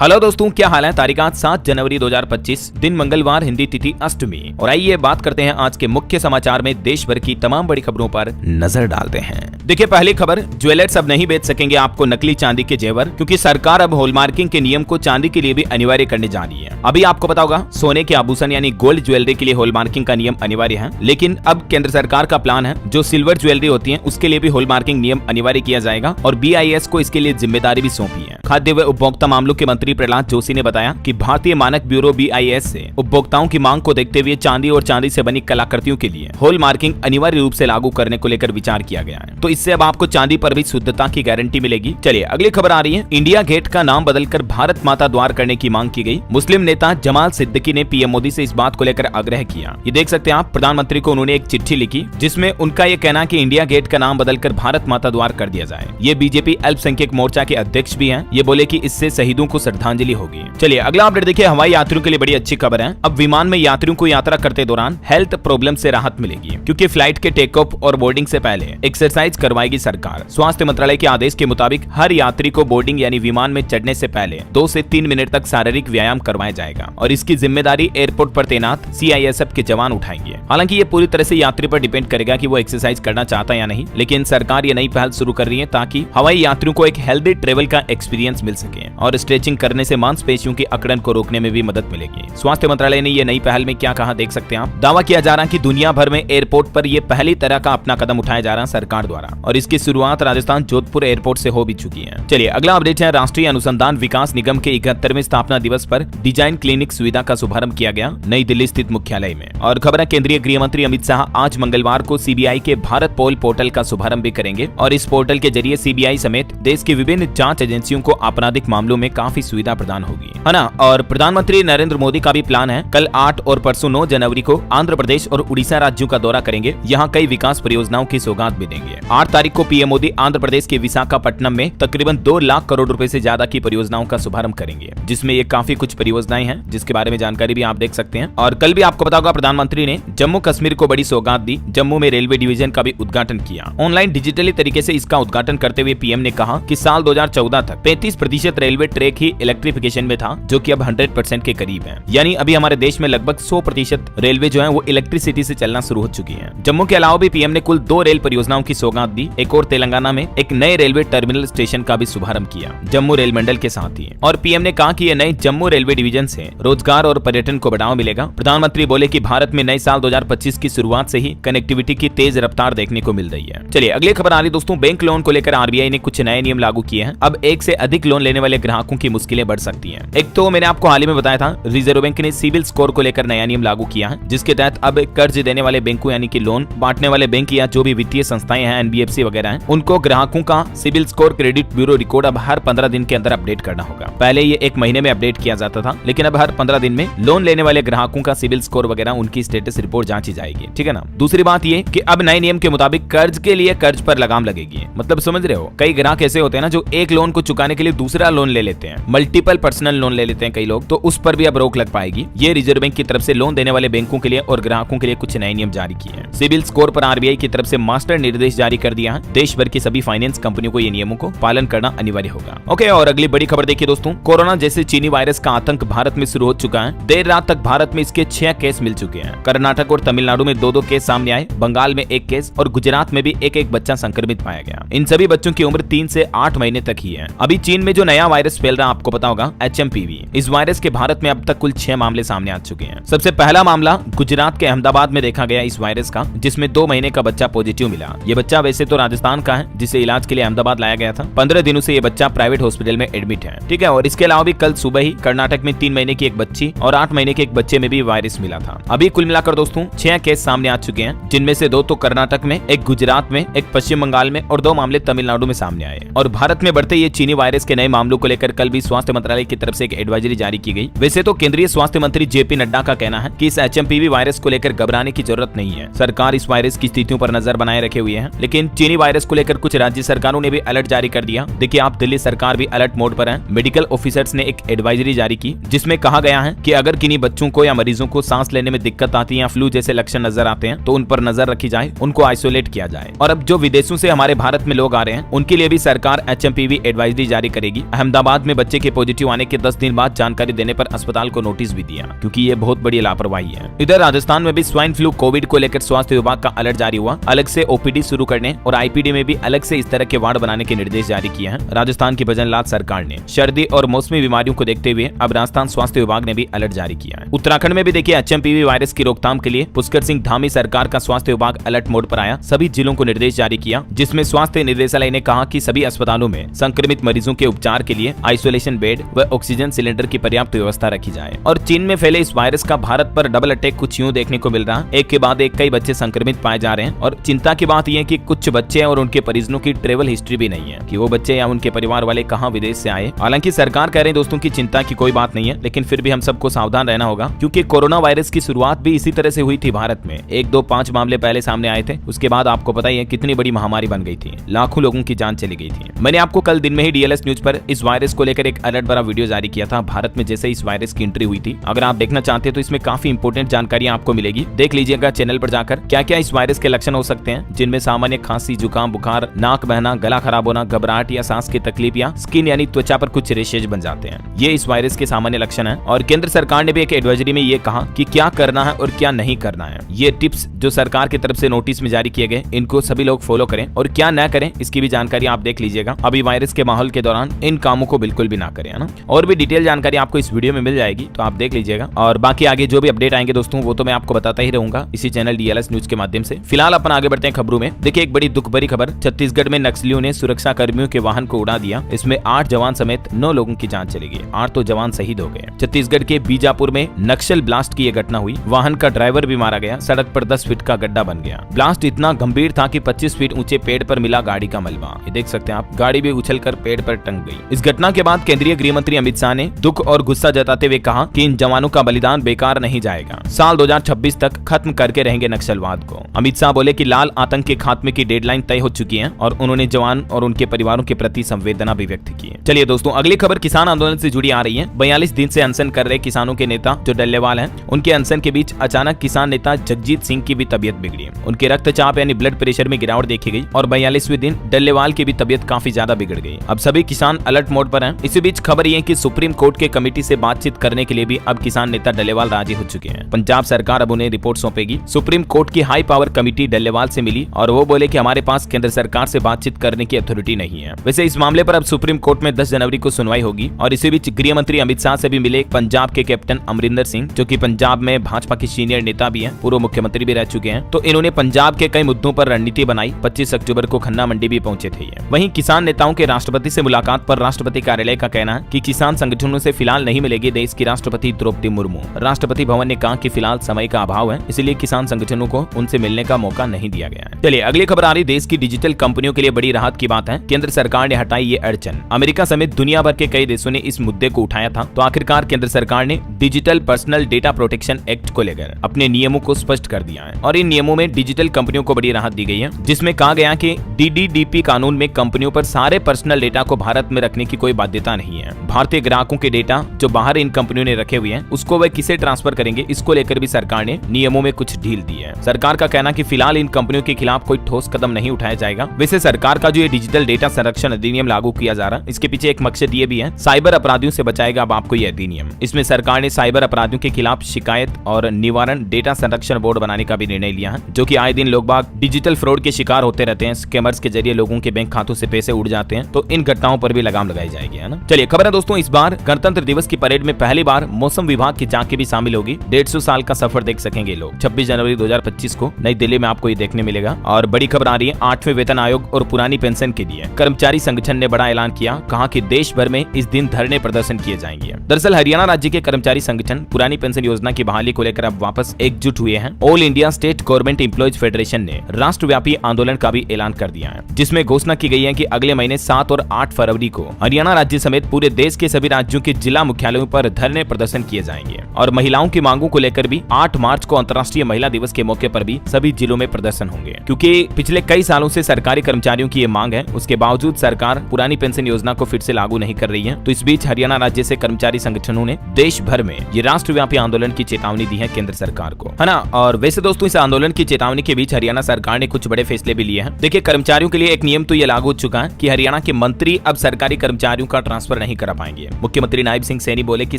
Hello दोस्तों, क्या हाल है। तारीख आज 7 जनवरी 2025, दिन मंगलवार, हिंदी तिथि अष्टमी। और आइए बात करते हैं आज के मुख्य समाचार में देश भर की तमाम बड़ी खबरों पर नजर डालते हैं। देखिए, पहली खबर, ज्वेलर्स अब नहीं बेच सकेंगे आपको नकली चांदी के जेवर, क्योंकि सरकार अब हॉलमार्किंग के नियम को चांदी के लिए भी अनिवार्य करने जा रही है। अभी आपको पता होगा, सोने के आभूषण यानी गोल्ड ज्वेलरी के लिए हॉलमार्किंग का नियम अनिवार्य है, लेकिन अब केंद्र सरकार का प्लान है जो सिल्वर ज्वेलरी होती है उसके लिए भी हॉलमार्किंग नियम अनिवार्य किया जाएगा और BIS को इसके लिए जिम्मेदारी भी सौंपी है। खाद्य व उपभोक्ता मामलों के मंत्री प्रहलाद जोशी ने बताया कि भारतीय मानक ब्यूरो BIS से उपभोक्ताओं की मांग को देखते हुए चांदी और चांदी से बनी कलाकृतियों के लिए हॉलमार्किंग अनिवार्य रूप से लागू करने को लेकर विचार किया गया है। तो इससे अब आपको चांदी पर भी शुद्धता की गारंटी मिलेगी। चलिए अगली खबर आ रही है। इंडिया गेट का नाम बदलकर भारत माता द्वार करने की मांग की गई। मुस्लिम नेता जमाल सिद्दीकी ने PM मोदी से इस बात को लेकर आग्रह किया। ये देख सकते हैं आप, प्रधानमंत्री को उन्होंने एक चिट्ठी लिखी जिसमें उनका ये कहना कि इंडिया गेट का नाम बदलकर भारत माता द्वार कर दिया जाए। ये BJP अल्पसंख्यक मोर्चा के अध्यक्ष भी हैं। ये बोले कि इससे शहीदों को श्रद्धांजलि होगी। चलिए अगला अपडेट देखिए। हवाई यात्रियों के लिए बड़ी अच्छी खबर है। अब विमान में यात्रियों को यात्रा करते दौरान हेल्थ प्रॉब्लम से राहत मिलेगी, क्योंकि फ्लाइट के टेक ऑफ और बोर्डिंग से पहले एक्सरसाइज करवाएगी सरकार। स्वास्थ्य मंत्रालय के आदेश के मुताबिक हर यात्री को बोर्डिंग यानी विमान में चढ़ने से पहले 2 से 3 मिनट तक शारीरिक व्यायाम करवाया जाएगा और इसकी जिम्मेदारी एयरपोर्ट पर तैनात CISF के जवान उठाएंगे। हालांकि ये पूरी तरह से यात्री पर डिपेंड करेगा कि वो एक्सरसाइज करना चाहता है या नहीं, लेकिन सरकार ये नई पहल शुरू कर रही है ताकि हवाई यात्रियों को एक हेल्दी ट्रेवल का एक्सपीरियंस मिल सके और स्ट्रेचिंग करने से मांसपेशियों की अकड़न को रोकने में भी मदद मिलेगी। स्वास्थ्य मंत्रालय ने ये नई पहल में क्या कहा देख सकते हैं आप। दावा किया जा रहा है कि दुनिया भर में एयरपोर्ट पर ये पहली तरह का अपना कदम उठाया जा रहा है सरकार द्वारा, और इसकी शुरुआत राजस्थान जोधपुर एयरपोर्ट से हो भी चुकी है। चलिए अगला अपडेट है। राष्ट्रीय अनुसंधान विकास निगम के 71वें स्थापना दिवस पर डिजाइन क्लिनिक सुविधा का शुभारंभ किया गया नई दिल्ली स्थित मुख्यालय में। और खबर है, केंद्रीय गृह मंत्री अमित शाह आज मंगलवार को CBI के भारत पोल पोर्टल का शुभारंभ भी करेंगे और इस पोर्टल के जरिए CBI समेत देश की विभिन्न जांच एजेंसियों को आपराधिक मामलों में काफी सुविधा प्रदान होगी, है ना। और प्रधानमंत्री नरेंद्र मोदी का भी प्लान है, कल 8 और परसों 9 जनवरी को आंध्र प्रदेश और उड़ीसा राज्यों का दौरा करेंगे। यहाँ कई विकास परियोजनाओं की सौगात भी देंगे। 8 तारीख को PM मोदी आंध्र प्रदेश के विशाखापट्टनम में तकरीबन 2 लाख करोड़ रुपए से ज्यादा की परियोजनाओं का शुभारंभ करेंगे, जिसमें ये काफी कुछ परियोजनाएं हैं जिसके बारे में जानकारी भी आप देख सकते हैं। और कल भी आपको पता होगा, प्रधानमंत्री ने जम्मू कश्मीर को बड़ी सौगात दी। जम्मू में रेलवे डिवीजन का भी उद्घाटन किया। ऑनलाइन डिजिटली तरीके से इसका उद्घाटन करते हुए PM ने कहा कि साल 2014 तक 35% रेलवे ट्रैक ही इलेक्ट्रिफिकेशन में था, जो कि अब 100% के करीब है। यानी अभी हमारे देश में लगभग 100% रेलवे जो है वो इलेक्ट्रिसिटी से चलना शुरू हो चुकी है। जम्मू के अलावा भी PM ने कुल 2 रेल परियोजनाओं की सौगात दी। एक और तेलंगाना में एक नए रेलवे टर्मिनल स्टेशन का भी शुभारंभ किया जम्मू रेल मंडल के साथ ही। और PM ने कहा कि ये नए जम्मू रेलवे डिवीजन से रोजगार और पर्यटन को बढ़ावा मिलेगा। प्रधानमंत्री बोले कि भारत में नए साल 2025 की शुरुआत से ही कनेक्टिविटी की तेज रफ्तार देखने को मिल रही है। चलिए अगली खबर आ रही दोस्तों। बैंक लोन को लेकर RBI ने कुछ नए नियम लागू किए हैं। अब एक से अधिक लोन लेने वाले ग्राहकों की मुश्किलें बढ़ सकती हैं। एक तो मैंने आपको हाल ही में बताया था, रिजर्व बैंक ने सिबिल स्कोर को लेकर नया नियम लागू किया है, जिसके तहत अब कर्ज देने वाले बैंकों यानी कि लोन बांटने वाले बैंक या जो भी वित्तीय संस्थाएं हैं, NBFC वगैरह हैं, उनको ग्राहकों का CIBIL score credit bureau record अब हर 15 दिन के अंदर अपडेट करना होगा। पहले ये 1 महीने में अपडेट किया जाता था, लेकिन अब हर 15 दिन में लोन लेने वाले ग्राहकों का सिबिल स्कोर वगैरह उनकी स्टेटस रिपोर्ट जांची जाएगी, ठीक है ना। दूसरी बात ये कि अब नए नियम के मुताबिक कर्ज के लिए कर्ज पर लगाम लगेगी। मतलब समझ रहे हो, कई ग्राहक ऐसे होते हैं ना जो एक लोन को चुकाने के लिए दूसरा लोन ले लेते हैं, मल्टीपल पर्सनल लोन ले लेते हैं कई लोग, तो उस पर भी अब रोक लग पाएगी। ये रिजर्व बैंक की तरफ से लोन देने वाले बैंकों के लिए और ग्राहकों के लिए कुछ नए नियम जारी किए हैं। सिबिल स्कोर पर RBI की तरफ से मास्टर निर्देश जारी कर दिया है। देश भर की सभी फाइनेंस कंपनियों को ये नियमों को पालन करना अनिवार्य होगा। ओके, और अगली बड़ी खबर देखिए दोस्तों। कोरोना जैसे चीनी वायरस का आतंक भारत में शुरू हो चुका है। देर रात तक भारत में इसके 6 केस मिल चुके हैं। कर्नाटक और तमिलनाडु में 2-2 केस सामने आए, बंगाल में 1 केस और गुजरात में भी 1-1 बच्चा संक्रमित पाया गया। इन सभी बच्चों की उम्र 3 से 8 महीने तक ही है। अभी चीन में जो नया वायरस फैल रहा है आपको पता होगा, HMPV। इस वायरस के भारत में अब तक कुल 6 मामले सामने आ चुके हैं। सबसे पहला मामला गुजरात के अहमदाबाद में देखा गया इस वायरस का, जिसमें 2 महीने का बच्चा पॉजिटिव मिला। ये बच्चा वैसे तो राजस्थान का है, जिसे इलाज के लिए अहमदाबाद लाया गया था। 15 दिनों से ये बच्चा प्राइवेट हॉस्पिटल में एडमिट है, ठीक है। और इसके अलावा भी कल सुबह ही कर्नाटक में 3 महीने की एक बच्ची और 8 महीने के एक बच्चे में भी वायरस मिला था। अभी कुल मिलाकर दोस्तों 6 केस सामने आ चुके हैं, जिनमें से 2 तो कर्नाटक में, 1 गुजरात में, 1 पश्चिम बंगाल में और 2 मामले तमिलनाडु में सामने आए। और भारत में बढ़ते ये चीनी वायरस के नए मामलों को लेकर कल भी स्वास्थ्य मंत्रालय की तरफ से एक एडवाइजरी जारी की गई। वैसे तो केंद्रीय स्वास्थ्य मंत्री JP नड्डा का कहना है कि इस HMPV वायरस को लेकर घबराने की जरूरत नहीं है। सरकार इस वायरस की स्थितियों पर नजर बनाए रखे हुए है, लेकिन चीनी वायरस को लेकर कुछ राज्य सरकारों ने भी अलर्ट जारी कर दिया। देखिए आप, दिल्ली सरकार भी अलर्ट मोड पर है। मेडिकल ऑफिसर्स ने एक एडवाइजरी जारी की, जिसमें कहा गया है कि अगर किन्हीं बच्चों को या मरीजों को सांस लेने में दिक्कत आती है या फ्लू जैसे लक्षण नजर आते हैं, तो उन पर नजर रखी जाए, उनको आइसोलेट किया जाए। और अब जो विदेशों से हमारे भारत में लोग आ रहे हैं, उनके लिए भी सरकार HMPV एडवाइजरी जारी करेगी। अहमदाबाद में बच्चे की के पॉजिटिव आने के 10 दिन बाद जानकारी देने पर अस्पताल को नोटिस भी दिया, क्योंकि ये बहुत बड़ी लापरवाही है। इधर राजस्थान में भी स्वाइन फ्लू कोविड को लेकर स्वास्थ्य विभाग का अलर्ट जारी हुआ। अलग से ओपीडी शुरू करने और आईपीडी में भी अलग से इस तरह के वार्ड बनाने के निर्देश जारी किए हैं राजस्थान की भजनलाल सरकार ने। सर्दी और मौसमी बीमारियों को देखते हुए अब राजस्थान स्वास्थ्य विभाग ने भी अलर्ट जारी किया है। उत्तराखंड में भी देखिए एचएमपीवी वायरस की रोकथाम के लिए पुष्कर सिंह धामी सरकार का स्वास्थ्य विभाग अलर्ट मोड पर आया। सभी जिलों को निर्देश जारी किया, जिसमें स्वास्थ्य निदेशालय ने कहा कि सभी अस्पतालों में संक्रमित मरीजों के उपचार के लिए आइसोलेशन बेड व ऑक्सीजन सिलेंडर की पर्याप्त व्यवस्था रखी जाए। और चीन में फैले इस वायरस का भारत पर डबल अटैक कुछ यूं देखने को मिल रहा है। एक के बाद एक कई बच्चे संक्रमित पाए जा रहे हैं और चिंता की बात यह है कि कुछ बच्चे और उनके परिजनों की ट्रेवल हिस्ट्री भी नहीं है कि वो बच्चे या उनके परिवार वाले कहां विदेश से आए। हालांकि सरकार कह रहे हैं दोस्तों की चिंता की कोई बात नहीं है, लेकिन फिर भी हम सबको सावधान रहना होगा, क्योंकि कोरोना वायरस की शुरुआत भी इसी तरह से हुई थी भारत में। 1, 2, 5 मामले पहले सामने आए थे, उसके बाद आपको पता ही है कितनी बड़ी महामारी बन गई थी, लाखों लोगों की जान चली गई थी। मैंने आपको कल दिन में ही डीएलएस न्यूज पर इस वायरस को लेकर एक अलर्ट भरा वीडियो जारी किया था भारत में जैसे इस वायरस की एंट्री हुई थी। अगर आप देखना चाहते हैं तो इसमें काफी इंपोर्टेंट जानकारी आपको मिलेगी, देख लीजिएगा चैनल पर जाकर। क्या क्या इस वायरस के लक्षण हो सकते हैं, जिनमें सामान्य खांसी, जुकाम, बुखार, नाक बहना, गला खराब होना, घबराहट या सांस की तकलीफ या स्किन यानी त्वचा पर कुछ रेशेज बन जाते हैं, ये इस वायरस के सामान्य लक्षण है। और केंद्र सरकार ने भी एक एडवाइजरी में ये कहा कि क्या करना है और क्या नहीं करना है। ये टिप्स जो सरकार की तरफ से नोटिस में जारी किए गए, इनको सभी लोग फॉलो करें और क्या न करें इसकी भी जानकारी आप देख लीजिएगा। अभी वायरस के माहौल के दौरान इन कामों को बिल्कुल भी ना करें, है ना। और भी डिटेल जानकारी आपको इस वीडियो में मिल जाएगी, तो आप देख लीजिएगा। और बाकी आगे जो भी अपडेट आएंगे दोस्तों वो तो मैं आपको बताता ही रहूंगा इसी चैनल डीएलएस न्यूज के माध्यम से। फिलहाल अपन आगे बढ़ते हैं खबरों में। देखिए एक बड़ी दुख भरी खबर, छत्तीसगढ़ में नक्सलियों ने सुरक्षा कर्मियों के वाहन को उड़ा दिया। इसमें 8 जवान समेत 9 लोगों की जान चली गई, 8 तो जवान शहीद हो गए। छत्तीसगढ़ के बीजापुर में नक्सल ब्लास्ट की यह घटना हुई। वाहन का ड्राइवर भी मारा गया, सड़क पर 10 फीट का गड्ढा बन गया। ब्लास्ट इतना गंभीर था कि 25 फीट ऊंचे पेड़ पर मिला गाड़ी का मलबा। ये देख सकते हैं आप, गाड़ी भी उछलकर पेड़ पर टंग गई। इस घटना के बाद केंद्रीय गृह मंत्री अमित शाह ने दुख और गुस्सा जताते हुए कहा कि इन जवानों का बलिदान बेकार नहीं जाएगा, साल 2026 तक खत्म करके रहेंगे नक्सलवाद को। अमित शाह बोले कि लाल आतंक के खात्मे की डेडलाइन तय हो चुकी है और उन्होंने जवान और उनके परिवारों के प्रति संवेदना भी व्यक्त की है। चलिए दोस्तों अगली खबर किसान आंदोलन से जुड़ी आ रही है। 42 दिन से अनशन कर रहे किसानों के नेता जो डल्लेवाल हैं, उनके अनशन के बीच अचानक किसान नेता जगजीत सिंह की भी तबियत बिगड़ी। उनके रक्तचाप यानी ब्लड प्रेशर में गिरावट देखी गई और 42वें दिन डल्लेवाल की भी तबियत काफी ज्यादा बिगड़ गई। अब सभी किसान अलर्ट मोड पर हैं। इसी बीच खबर ये है कि सुप्रीम कोर्ट के कमेटी से बातचीत करने के लिए भी अब किसान नेता डल्लेवाल राजी हो चुके हैं। पंजाब सरकार अब उन्हें रिपोर्ट सौंपेगी। सुप्रीम कोर्ट की हाई पावर कमेटी डल्लेवाल से मिली और वो बोले कि हमारे पास केंद्र सरकार से बातचीत करने की अथॉरिटी नहीं है। वैसे इस मामले पर अब सुप्रीम कोर्ट में 10 जनवरी को सुनवाई होगी। और इसी बीच गृह मंत्री अमित शाह से भी मिले पंजाब के कैप्टन अमरिंदर सिंह, जो कि पंजाब में भाजपा के सीनियर नेता भी हैं, पूर्व मुख्यमंत्री भी रह चुके हैं। तो इन्होंने पंजाब के कई मुद्दों पर रणनीति बनाई। 25 अक्टूबर को खन्ना मंडी भी पहुंचे थे। वहीं किसान नेताओं के राष्ट्रपति से मुलाकात पर राष्ट्रपति कार्यालय का कहना है कि किसान संगठनों से फिलहाल नहीं मिलेगी देश की राष्ट्रपति द्रौपदी मुर्मू। राष्ट्रपति भवन ने कहा कि फिलहाल समय का अभाव है, इसलिए किसान संगठनों को उनसे मिलने का मौका नहीं दिया गया है। चलिए अगली खबर आ रही, देश की डिजिटल कंपनियों के लिए बड़ी राहत की बात है। केंद्र सरकार ने हटाई ये अड़चन। अमेरिका समेत दुनिया भर के कई देशों ने इस मुद्दे को उठाया था, तो आखिरकार केंद्र सरकार ने digital personal data protection act को लेकर अपने नियमों को स्पष्ट कर दिया है। और इन नियमों में डिजिटल कंपनियों को बड़ी राहत दी गई है, जिसमें कहा गया कि DDDP कानून में कंपनियों पर सारे पर्सनल डेटा को भारत में रखने की कोई बाध्यता नहीं है। भारतीय ग्राहकों के डेटा जो बाहर इन कंपनियों ने रखे हुए हैं उसको वह किसे ट्रांसफर करेंगे, इसको लेकर भी सरकार ने नियमों में कुछ ढील दी है। सरकार का कहना कि फिलहाल इन कंपनियों के खिलाफ कोई ठोस कदम नहीं उठाया जाएगा। वैसे सरकार का जो ये डिजिटल डेटा संरक्षण अधिनियम लागू किया जा रहा है, इसके पीछे एक मकसद ये भी है, साइबर अपराधियों से बचाएगा अब आपको ये अधिनियम। इसमें सरकार ने साइबर अपराधियों के खिलाफ शिकायत और निवारण डेटा संरक्षण बोर्ड बनाने का भी निर्णय लिया है, जो कि आए दिन लोग बाग डिजिटल फ्रॉड के शिकार होते रहते हैं। स्कैमर्स के जरिए लोगों के बैंक खातों से पैसे उड़ जाते हैं, तो इन घटनाओं पर भी लगाम लगाई जाएगी, है ना। चलिए खबर है दोस्तों, इस बार गणतंत्र दिवस की परेड में पहली बार मौसम विभाग की झांकी भी शामिल होगी। 150 साल का सफर देख सकेंगे लोग। 26 जनवरी 2025 को नई दिल्ली में आपको ये देखने मिलेगा। और बड़ी खबर आ रही है, 8वें वेतन आयोग और पुरानी पेंशन के लिए कर्मचारी संगठन ने बड़ा ऐलान किया। कहा कि देश भर में इस दिन धरने प्रदर्शन किए जाएंगे। दरअसल हरियाणा राज्य के कर्मचारी संगठन पुरानी पेंशन योजना की बहाली को लेकर अब वापस एकजुट हुए हैं। All India state government employees federation ने राष्ट्रव्यापी आंदोलन का भी ऐलान कर दिया है, जिसमें घोषणा की गई है कि अगले महीने 7 और 8 फरवरी को हरियाणा राज्य समेत पूरे देश के सभी राज्यों के जिला मुख्यालयों पर धरने प्रदर्शन किए जाएंगे। और महिलाओं की मांगों को लेकर भी 8 मार्च को अंतर्राष्ट्रीय महिला दिवस के मौके पर भी सभी जिलों में प्रदर्शन होंगे, क्योंकि पिछले कई सालों से सरकारी कर्मचारियों की ये मांग है। उसके बावजूद सरकार पुरानी पेंशन योजना को फिर से लागू नहीं कर रही है। तो इस बीच हरियाणा राज्य से कर्मचारी संगठनों ने देश भर में ये राष्ट्रव्यापी आंदोलन की चेतावनी दी है केंद्र सरकार को, है ना। और वैसे दोस्तों, इस आंदोलन की चेतावनी के बीच हरियाणा सरकार ने कुछ बड़े फैसले भी लिए हैं। देखिए, कर्मचारियों के लिए एक नियम तो ये लागू हो चुका है कि हरियाणा के मंत्री अब सरकारी कर्मचारियों का ट्रांसफर नहीं करा पाएंगे। मुख्यमंत्री नायब सिंह सैनी बोले कि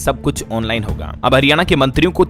सब कुछ ऑनलाइन होगा। अब हरियाणा के मंत्रियों को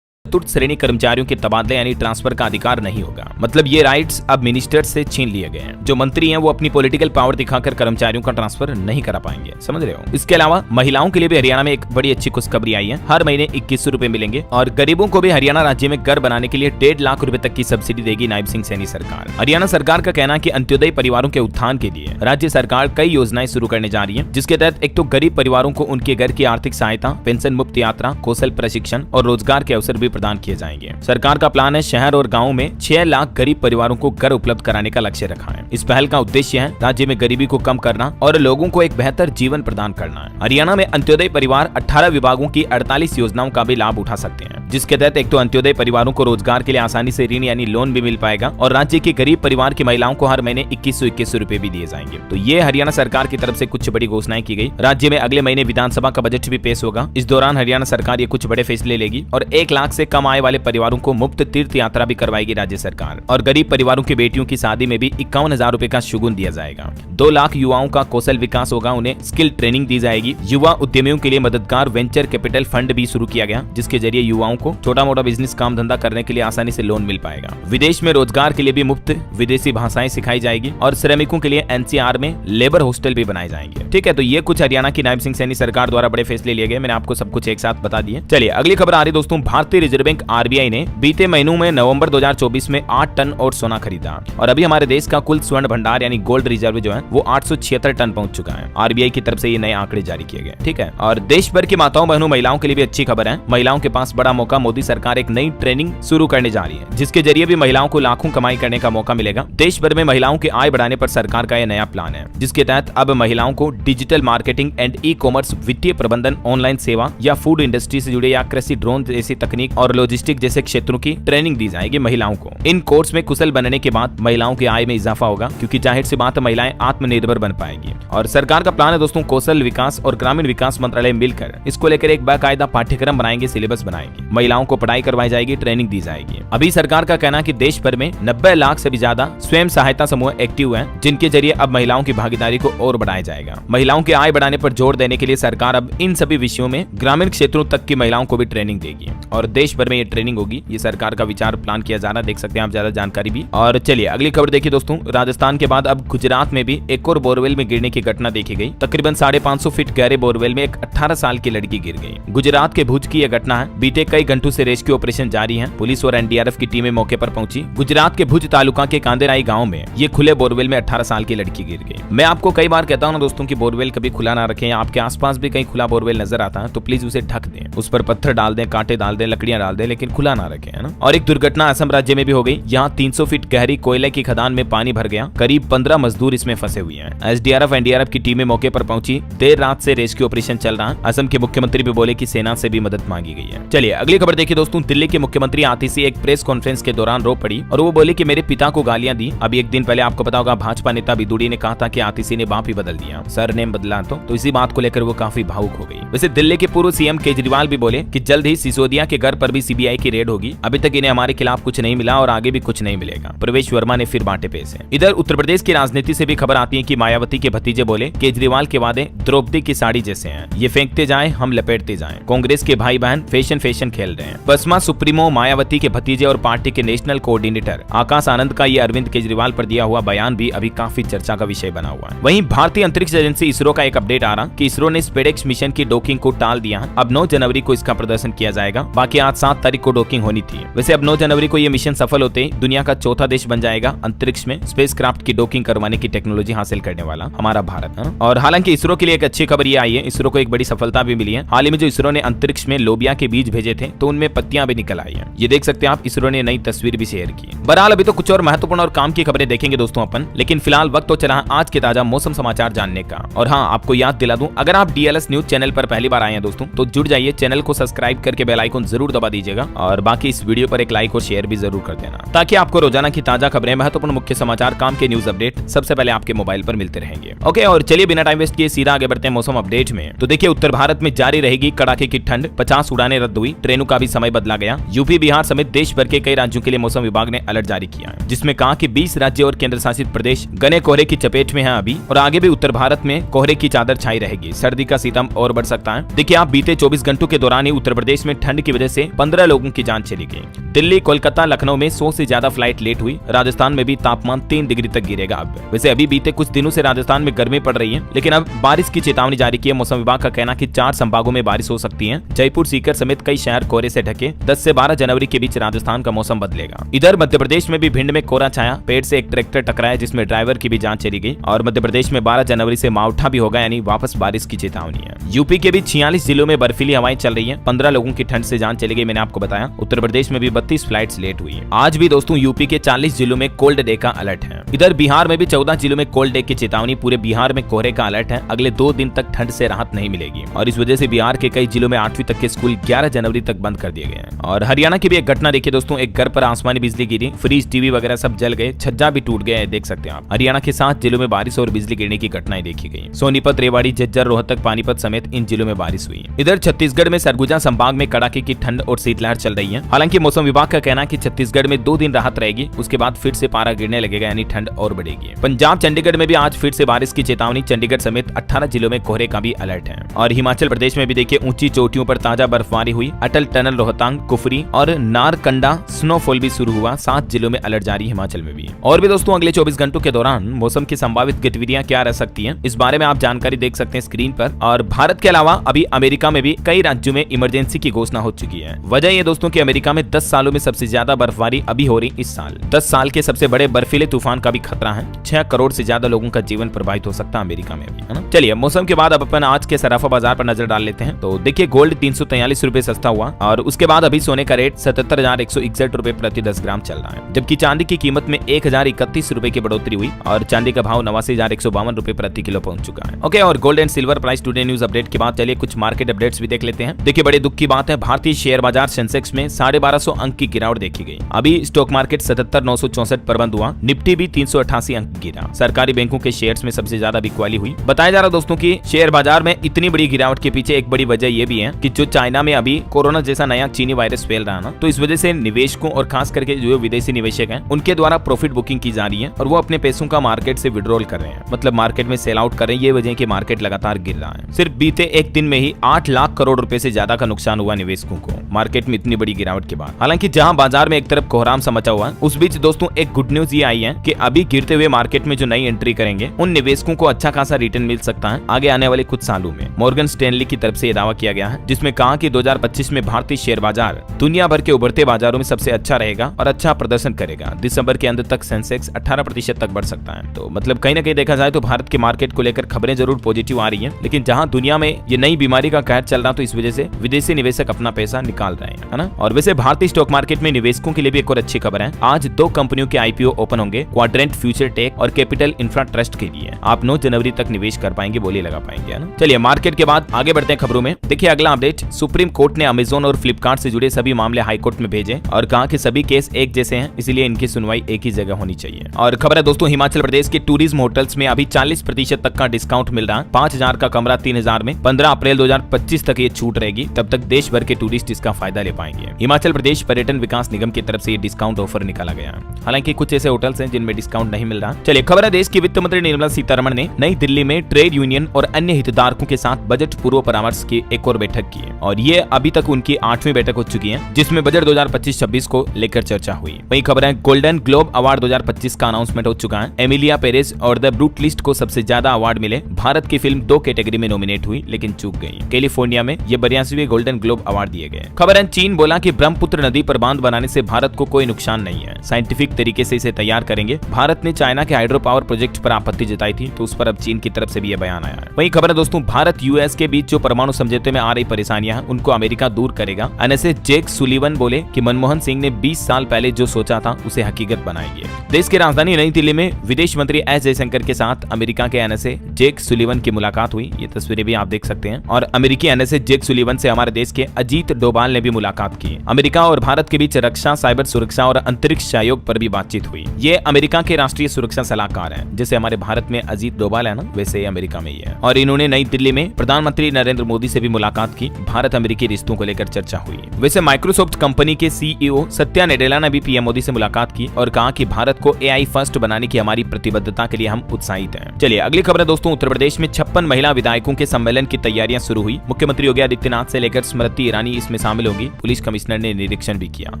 चतुर्थ श्रेणी कर्मचारियों के तबादले यानी ट्रांसफर का अधिकार नहीं होगा। मतलब ये राइट्स अब मिनिस्टर से छीन लिए गए हैं। जो मंत्री हैं वो अपनी पॉलिटिकल पावर दिखाकर कर्मचारियों का ट्रांसफर नहीं करा पाएंगे, समझ रहे हो। इसके अलावा महिलाओं के लिए भी हरियाणा में एक बड़ी अच्छी खुशखबरी आई है। हर महीने 2100 रुपए मिलेंगे और गरीबों को भी हरियाणा राज्य में घर बनाने के लिए 1.5 लाख रुपए तक की सब्सिडी देगी नायब सिंह सैनी सरकार। हरियाणा सरकार का कहना है कि अंत्योदय परिवारों के उत्थान के लिए राज्य सरकार कई योजनाएं शुरू करने जा रही है, जिसके तहत एक तो गरीब परिवारों को उनके घर की आर्थिक सहायता, पेंशन मुक्त यात्रा, कौशल प्रशिक्षण और रोजगार के अवसर भी प्रदान किए जाएंगे। सरकार का प्लान है शहर और गांव में 6 लाख गरीब परिवारों को घर उपलब्ध कराने का लक्ष्य रखा है। इस पहल का उद्देश्य है राज्य में गरीबी को कम करना और लोगों को एक बेहतर जीवन प्रदान करना है। हरियाणा में अंत्योदय परिवार 18 विभागों की 48 योजनाओं का भी लाभ उठा सकते हैं, जिसके तहत एक तो अंत्योदय परिवारों को रोजगार के लिए आसानी से ऋण यानी लोन भी मिल पाएगा और राज्य के गरीब परिवार की महिलाओं को हर महीने 2100 रुपए भी दिए जाएंगे। तो ये हरियाणा सरकार की तरफ से कुछ बड़ी घोषणाएं की गई। राज्य में अगले महीने विधानसभा का बजट भी पेश होगा। इस दौरान हरियाणा सरकार ये कुछ बड़े फैसले लेगी और 1 लाख से कम आय वाले परिवारों को मुफ्त तीर्थ यात्रा भी करवाएगी राज्य सरकार और गरीब परिवारों की बेटियों की शादी में भी 51,000 रुपए का शुगुन दिया जाएगा। 2 लाख युवाओं का कौशल विकास होगा, उन्हें स्किल ट्रेनिंग दी जाएगी। युवा उद्यमियों के लिए मददगार वेंचर कैपिटल फंड भी शुरू किया गया, जिसके जरिए युवाओं को छोटा मोटा बिजनेस काम धंधा करने के लिए आसानी से लोन मिल पाएगा। विदेश में रोजगार के लिए भी मुफ्त विदेशी भाषाएं सिखाई जाएगी और श्रमिकों के लिए एनसीआर में लेबर हॉस्टल भी बनाए जाएंगे। ठीक है, तो ये कुछ हरियाणा की नायब सिंह सैनी सरकार द्वारा बड़े फैसले लिए गए। मैंने आपको सब कुछ एक साथ बता दिए। चलिए अगली खबर आ रही दोस्तों। भारतीय रिजर्व बैंक आरबीआई ने बीते महीनों में नवंबर 2024 में 8 टन और सोना खरीदा और अभी हमारे देश का कुल स्वर्ण भंडार यानी गोल्ड रिजर्व जो है वो 876 टन पहुंच चुका है। आरबीआई की तरफ से ये नए आंकड़े जारी किए गए। ठीक है, और देश भर की माताओं बहनों महिलाओं के लिए भी अच्छी खबर है। महिलाओं के पास बड़ा मौका। मोदी सरकार एक नई ट्रेनिंग शुरू करने जा रही है, जिसके जरिए भी महिलाओं को लाखों कमाई करने का मौका मिलेगा। देश भर में महिलाओं की आय बढ़ाने पर सरकार का यह नया प्लान है, जिसके तहत अब महिलाओं को digital marketing and e commerce, वित्तीय प्रबंधन, ऑनलाइन सेवा या फूड इंडस्ट्री से जुड़े या कृषि ड्रोन जैसी तकनीक और लॉजिस्टिक जैसे क्षेत्रों की ट्रेनिंग दी जाएगी महिलाओं को। इन कोर्स में कुशल बनने के बाद महिलाओं की आय में इजाफा होगा, क्योंकि जाहिर सी बात है महिलाएं आत्मनिर्भर बन पाएगी। और सरकार का प्लान है दोस्तों, कौशल विकास और ग्रामीण विकास मंत्रालय मिलकर इसको लेकर एक बाकायदा पाठ्यक्रम बनाएंगे, सिलेबस बनाएंगे। महिलाओं को पढ़ाई करवाई जाएगी, ट्रेनिंग दी जाएगी। अभी सरकार का कहना है कि देश भर में 90 लाख से भी ज्यादा स्वयं सहायता समूह एक्टिव हैं, जिनके जरिए अब महिलाओं की भागीदारी को और बढ़ाया जाएगा। महिलाओं की आय बढ़ाने पर जोर देने के लिए सरकार अब इन सभी विषयों में ग्रामीण क्षेत्रों तक की महिलाओं को भी ट्रेनिंग देगी और देश भर में ये ट्रेनिंग होगी। ये सरकार का विचार प्लान किया जा रहा है, देख सकते हैं आप ज्यादा जानकारी भी। और चलिए अगली खबर देखिए दोस्तों। राजस्थान के बाद अब गुजरात में भी एक और बोरवेल में गिरने की घटना देखी गई। तकरीबन 550 फीट गहरे बोरवेल में एक 18 साल की लड़की गिर गई। गुजरात के भुज की यह घटना है। बीते कई घंटों से रेस्क्यू ऑपरेशन जारी है। पुलिस और एनडीआरएफ की टीमें मौके पर पहुंची। गुजरात के भुज तालुका के कांदेराई गांव में ये खुले बोरवेल में 18 साल की लड़की गिर गई। मैं आपको कई बार कहता हूं ना दोस्तों कि बोरवेल कभी खुला ना रखें। आपके आसपास भी कहीं खुला बोरवेल नजर आता है तो प्लीज उसे ढक दें, उस पर पत्थर डाल दें, कांटे डाल दें, लकड़ियां डाल दें, लेकिन खुला ना रखें, है ना। और एक दुर्घटना असम राज्य में भी हो गई। यहाँ 300 फीट गहरी कोयले की खदान में पानी भर गया। करीब 15 मजदूर इसमें फंसे हुए हैं। एसडीआरएफ एनडीआरएफ की टीमें मौके पर पहुंची। देर रात से रेस्क्यू ऑपरेशन चल रहा है। असम के मुख्यमंत्री भी बोले कि सेना से भी मदद मांगी गई है। चलिए अगली खबर देखिए दोस्तों। दिल्ली के मुख्यमंत्री आतिशी एक प्रेस कॉन्फ्रेंस के दौरान रो पड़ी और वो बोले कि मेरे पिता को गालियां दी। अभी एक दिन पहले आपको पता होगा भाजपा नेता बिदुड़ी ने कहा था कि आतिशी ने बाप ही बदल दिया, सरनेम बदला। तो इसी बात को लेकर वो काफी भावुक हो गई। वैसे दिल्ली के पूर्व सीएम केजरीवाल भी बोले कि जल्द ही सिसोदिया के घर पर भी सीबीआई की रेड होगी। अभी तक इन्हें हमारे खिलाफ कुछ नहीं मिला और आगे भी कुछ नहीं मिलेगा। प्रवेश वर्मा ने फिर बांटे पैसे। इधर उत्तर प्रदेश की राजनीति से भी खबर आती है कि मायावती के भतीजे बोले केजरीवाल के वादे द्रौपदी की साड़ी जैसे हैं, ये फेंकते जाएं हम लपेटते जाएं। कांग्रेस के भाई बहन फैशन खेल रहे हैं। बसपा सुप्रीमो मायावती के भतीजे और पार्टी के नेशनल कोऑर्डिनेटर आकाश आनंद का ये अरविंद केजरीवाल पर दिया हुआ बयान भी अभी काफी चर्चा का विषय बना हुआ है। वहीं भारतीय अंतरिक्ष एजेंसी इसरो का एक अपडेट आ रहा कि इसरो ने स्पेडेक्स मिशन की डॉकिंग को टाल दिया। अब 9 जनवरी को इसका प्रदर्शन किया जाएगा। बाकी आज 7 तारीख को डॉकिंग होनी थी। वैसे अब 9 जनवरी को ये मिशन सफल होते ही दुनिया का चौथा देश बन जाएगा अंतरिक्ष में स्पेसक्राफ्ट की डॉकिंग करवाने की टेक्नोलॉजी हासिल करने वाला हमारा भारत है। और हालांकि इसरो के लिए एक अच्छी खबर ये आई है, इसरो को एक बड़ी सफलता भी मिली है। हाल ही में जो इसरो ने अंतरिक्ष में लोबिया के बीज भेजे थे तो उनमें पत्तियां भी निकल आई हैं। ये देख सकते हैं आप, इसरो ने नई तस्वीर भी शेयर की। बहरहाल अभी तो कुछ और महत्वपूर्ण और काम की खबरें देखेंगे दोस्तों अपन, लेकिन फिलहाल वक्त तो चला है आज के ताजा मौसम समाचार जानने का। और हाँ, आपको याद दिला दूं, अगर आप DLS न्यूज चैनल पर पहली बार आए हैं दोस्तों तो जुड़ जाइए, चैनल को सब्सक्राइब करके बेल आइकन जरूर दबा दीजिएगा और बाकी इस वीडियो पर एक लाइक और शेयर भी जरूर कर देना, ताकि आपको रोजाना की ताजा खबरें, महत्वपूर्ण मुख्य समाचार, काम के न्यूज अपडेट सबसे पहले आपके मोबाइल पर मिलते रहेंगे। ओके, और चलिए बिना टाइम वेस्ट किए सीधा आगे बढ़ते हैं मौसम अपडेट में। तो देखिए, उत्तर भारत में जारी रहेगी कड़ाके की ठंड, 50 उड़ानें रद्द हुई, ट्रेनों का भी समय बदला गया। यूपी, बिहार समेत देश भर के कई राज्यों के लिए मौसम विभाग ने अलर्ट जारी किया है, जिसमें कहा कि 20 राज्य और केंद्र शासित प्रदेश घने कोहरे की चपेट में हैं अभी, और आगे भी उत्तर भारत में कोहरे की चादर छाई रहेगी। सर्दी का सितम और बढ़ सकता है। देखिए आप, बीते 24 घंटों के दौरान ही उत्तर प्रदेश में ठंड की वजह से 15 लोगों की जान चली गई। दिल्ली, कोलकाता, लखनऊ में 100 से ज्यादा फ्लाइट लेट हुई। राजस्थान में भी तापमान 3 डिग्री तक गिरेगा अब। वैसे अभी बीते कुछ दिनों से राजस्थान में गर्मी पड़ रही है, लेकिन अब बारिश की चेतावनी जारी की है। मौसम विभाग का कहना कि 4 संभागों में बारिश हो सकती है। जयपुर, सीकर समेत कई शहर कोहरे से ढके। 10 से 12 जनवरी के बीच राजस्थान का मौसम बदलेगा। इधर मध्य प्रदेश में भी भिंड में कोहरा छाया, पेड़ से एक ट्रैक्टर टकराया जिसमें ड्राइवर की भी जान चली गई। और मध्य प्रदेश में 12 जनवरी से मावठा भी होगा, यानी वापस बारिश की चेतावनी है। यूपी के भी 46 जिलों में बर्फीली हवाएं चल रही है। 15 लोगों की ठंड से जान चली गई, मैंने आपको बताया। उत्तर प्रदेश में भी 32 फ्लाइट्स लेट हुई है। आज भी दोस्तों यूपी के 40 जिलों में कोल्ड डे का अलर्ट है। इधर बिहार में भी 14 जिलों में कोल्ड डे की चेतावनी। पूरे बिहार में कोहरे का अलर्ट है। अगले 2 दिन तक ठंड से राहत नहीं मिलेगी और इस वजह से बिहार के कई जिलों में 8वीं तक के स्कूल 11 जनवरी तक बंद कर दिए गए हैं। और हरियाणा की भी एक घटना देखिए दोस्तों, एक घर पर आसमानी बिजली गिरी, फ्रिज, टीवी वगैरह सब जल गए, छज्जा भी टूट गया, देख सकते हैं आप। हरियाणा के 7 जिलों में बारिश और बिजली गिरने की घटनाएं देखी गई। सोनीपत, रेवाड़ी, झज्जर, रोहतक, पानीपत समेत इन जिलों में बारिश हुई। इधर छत्तीसगढ़ में सरगुजा संभाग में कड़ाके की ठंड और शीतलहर चल रही है। हालांकि मौसम विभाग का कहना है कि छत्तीसगढ़ में 2 दिन राहत रहेगी, उसके बाद फिर से पारा गिरने लगेगा, यानी ठंड और बढ़ेगी। पंजाब, चंडीगढ़ में भी आज फिर से बारिश की चेतावनी। चंडीगढ़ समेत 18 जिलों में कोहरे का भी अलर्ट है। और हिमाचल प्रदेश में भी देखिए ऊंची चोटियों पर ताजा बर्फबारी हुई। अटल टनल, रोहतांग, कुफरी और नारकंडा स्नोफॉल भी शुरू हुआ। 7 जिलों में अलर्ट जारी, हिमाचल में भी। और भी दोस्तों अगले 24 घंटों के दौरान मौसम की संभावित गतिविधियां क्या रह सकती हैं, इस बारे में आप जानकारी देख सकते हैं स्क्रीन पर। और भारत के अलावा अभी अमेरिका में भी कई राज्यों में इमरजेंसी की घोषणा हो चुकी है। वजह ये दोस्तों कि अमेरिका में 10 सालों में सबसे ज्यादा बर्फबारी अभी हो रही इस साल। 10 साल के सबसे बड़े बर्फीले तूफान का भी खतरा है। 6 करोड़ से ज्यादा लोगों का जीवन प्रभावित हो सकता है अमेरिका में भी, है ना। चलिए मौसम के बाद अब अपन आज के सराफा बाजार पर नजर डाल लेते हैं। तो देखिए, गोल्ड 343 रुपए सस्ता हुआ और उसके बाद अभी सोने का रेट 77,161 रुपए प्रति 10 ग्राम चल रहा है। जबकि चांदी की कीमत में 1,031 रुपए की बढ़ोतरी हुई और चांदी का भाव 89,152 रुपए प्रति किलो पहुंच चुका है। ओके, और gold and silver price today news update के बाद चलिए कुछ मार्केट अपडेट्स भी देख लेते हैं। देखिए, बड़े दुख की बात है, भारतीय शेयर बाजार सेंसेक्स में 1250 अंक की गिरावट देखी गई। अभी स्टॉक मार्केट 77,964 पर बंद हुआ। निफ्टी भी 388 अंक गिरा। सरकारी बैंकों के शेयर्स में सबसे ज्यादा बिकवाली हुई। बताया जा रहा दोस्तों की शेयर बाजार में इतनी बड़ी गिरावट के पीछे एक बड़ी वजह यह भी है कि जो चाइना में अभी कोरोना जैसा नया चीनी वायरस फैल रहा है ना, तो इस वजह से निवेशकों और खास करके जो विदेशी निवेशक हैं उनके द्वारा प्रॉफिट बुकिंग की जा रही है और वो अपने पैसों का मार्केट से विड्रॉल कर रहे हैं, मतलब मार्केट में सेल आउट कर रहे हैं। ये वजह है कि मार्केट लगातार गिर रहा है। सिर्फ बीते एक दिन में ही 8 लाख करोड़ रुपए से ज्यादा का नुकसान हुआ निवेशकों को मार्केट में इतनी बड़ी गिरावट के बाद। हालांकि जहां बाजार में एक तरफ कोहराम सा मचा हुआ है, उस बीच दोस्तों एक गुड न्यूज ये आई है कि अभी गिरते हुए मार्केट में जो नई एंट्री करेंगे उन निवेशकों को अच्छा खासा रिटर्न मिल सकता है आगे आने वाले कुछ सालों में। मॉर्गन स्टैनली की तरफ से यह दावा किया गया है, जिसमें कहा कि 2025 में भारतीय शेयर बाजार दुनिया भर के उभरते बाजारों में सबसे अच्छा रहेगा और अच्छा प्रदर्शन करेगा। दिसंबर के अंत तक सेंसेक्स 18% तक बढ़ सकता है। तो मतलब कहीं ना कहीं देखा जाए तो भारत के मार्केट को लेकर खबरें जरूर पॉजिटिव आ रही है, लेकिन जहां दुनिया में ये नई बीमारी का कहर चल रहा, तो इस वजह से विदेशी निवेशक अपना पैसा निकाल रहे हैं, है ना। और वैसे भारतीय स्टॉक मार्केट में निवेशकों के लिए भी एक और अच्छी खबर है। आज 2 कंपनियों के IPO ओपन होंगे, क्वाड्रेंट फ्यूचर टेक और कैपिटल इंफ्रा ट्रस्ट के लिए। आप 9 जनवरी तक निवेश कर पाएंगे, बोली लगा पाएंगे, है ना। चलिए मार्केट के बाद आगे बढ़ते हैं खबरों में। देखिए अगला अपडेट, सुप्रीम कोर्ट ने अमेजोन और फ्लिपकार्ट से जुड़े सभी मामले हाई कोर्ट में भेजे और कहा कि सभी केस एक जैसे हैं, इसलिए इनकी सुनवाई एक ही जगह होनी चाहिए। और खबर है दोस्तों, हिमाचल प्रदेश के टूरिज्म होटल्स में अभी 40% तक का डिस्काउंट मिल रहा है। 5,000 का कमरा 3,000 में 15 अप्रैल 2025 तक ये छूट रहेगी। तब तक देश भर के टूरिस्ट इसका फायदा ले पाएंगे। हिमाचल प्रदेश पर्यटन विकास निगम की तरफ से ये डिस्काउंट ऑफर निकाला गया है। हालांकि कुछ ऐसे होटल्स हैं जिनमें डिस्काउंट नहीं मिल रहा। चलिए खबर है, देश की वित्त मंत्री निर्मला सीतारमण ने नई दिल्ली में ट्रेड यूनियन और अन्य हितधारकों के साथ बजट पूर्व परामर्श की एक और बैठक की है और ये अभी तक उनकी 8वीं बैठक हो चुकी है, जिसमें बजट 2025-26 को लेकर चर्चा हुई। वही खबर है, गोल्डन ग्लोब अवार्ड 2025 का अनाउंसमेंट हो चुका है। एमिलिया पेरेस और द ब्रूट लिस्ट को सबसे ज्यादा अवार्ड मिले। भारत की फिल्म 2 कैटेगरी में नॉमिनेट हुई लेकिन चूक गई। कैलिफोर्निया में ये 82वें गोल्डन ग्लोब अवार्ड दिए गए। खबर खबर है, चीन बोला कि ब्रह्मपुत्र नदी पर बांध बनाने से भारत को कोई नुकसान नहीं है, साइंटिफिक तरीके से इसे तैयार करेंगे। भारत ने चाइना के हाइड्रो पावर प्रोजेक्ट पर आपत्ति जताई थी, तो उस पर अब चीन की तरफ से भी यह बयान आया है। वहीं खबर है दोस्तों, भारत यूएस के बीच जो परमाणु समझौते में आ रही परेशानियां हैं उनको अमेरिका दूर करेगा। एनएसए जैक सुलिवन बोले कि मनमोहन सिंह ने 20 साल पहले जो सोचा था उसे हकीकत बनाएंगे। देश की राजधानी नई दिल्ली में विदेश मंत्री एस जयशंकर के साथ अमेरिका के एनएसए जैक सुलिवन की मुलाकात हुई। ये तस्वीरें भी आप देख सकते हैं। और अमेरिकी एनएसए जैक सुलिवन से हमारे देश के अजीत डोभाल ने भी मुलाकात की। अमेरिका और भारत के बीच रक्षा, साइबर सुरक्षा और अंतरिक्ष सहयोग पर भी बातचीत हुई। ये अमेरिका के राष्ट्रीय सुरक्षा सलाहकार हैं, जैसे हमारे भारत में अजीत डोभाल है ना, वैसे ही अमेरिका में ही है। और इन्होंने नई दिल्ली में प्रधानमंत्री नरेंद्र मोदी से भी मुलाकात की। भारत अमेरिकी रिश्तों को लेकर चर्चा हुई। वैसे माइक्रोसॉफ्ट कंपनी के सीईओ सत्या नडेला ने भी पीएम मोदी से मुलाकात की और कहा कि भारत को एआई फर्स्ट बनाने की हमारी प्रतिबद्धता के लिए हम उत्साहित हैं। चलिए अगली खबर है दोस्तों, उत्तर प्रदेश में 56 महिला विधायकों के सम्मेलन की तैयारियां शुरू हुई। मुख्यमंत्री योगी आदित्यनाथ से लेकर स्मृति ईरानी इसमें शामिल होंगी। पुलिस कमिश्नर ने निरीक्षण भी किया।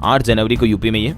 8 जनवरी को यूपी में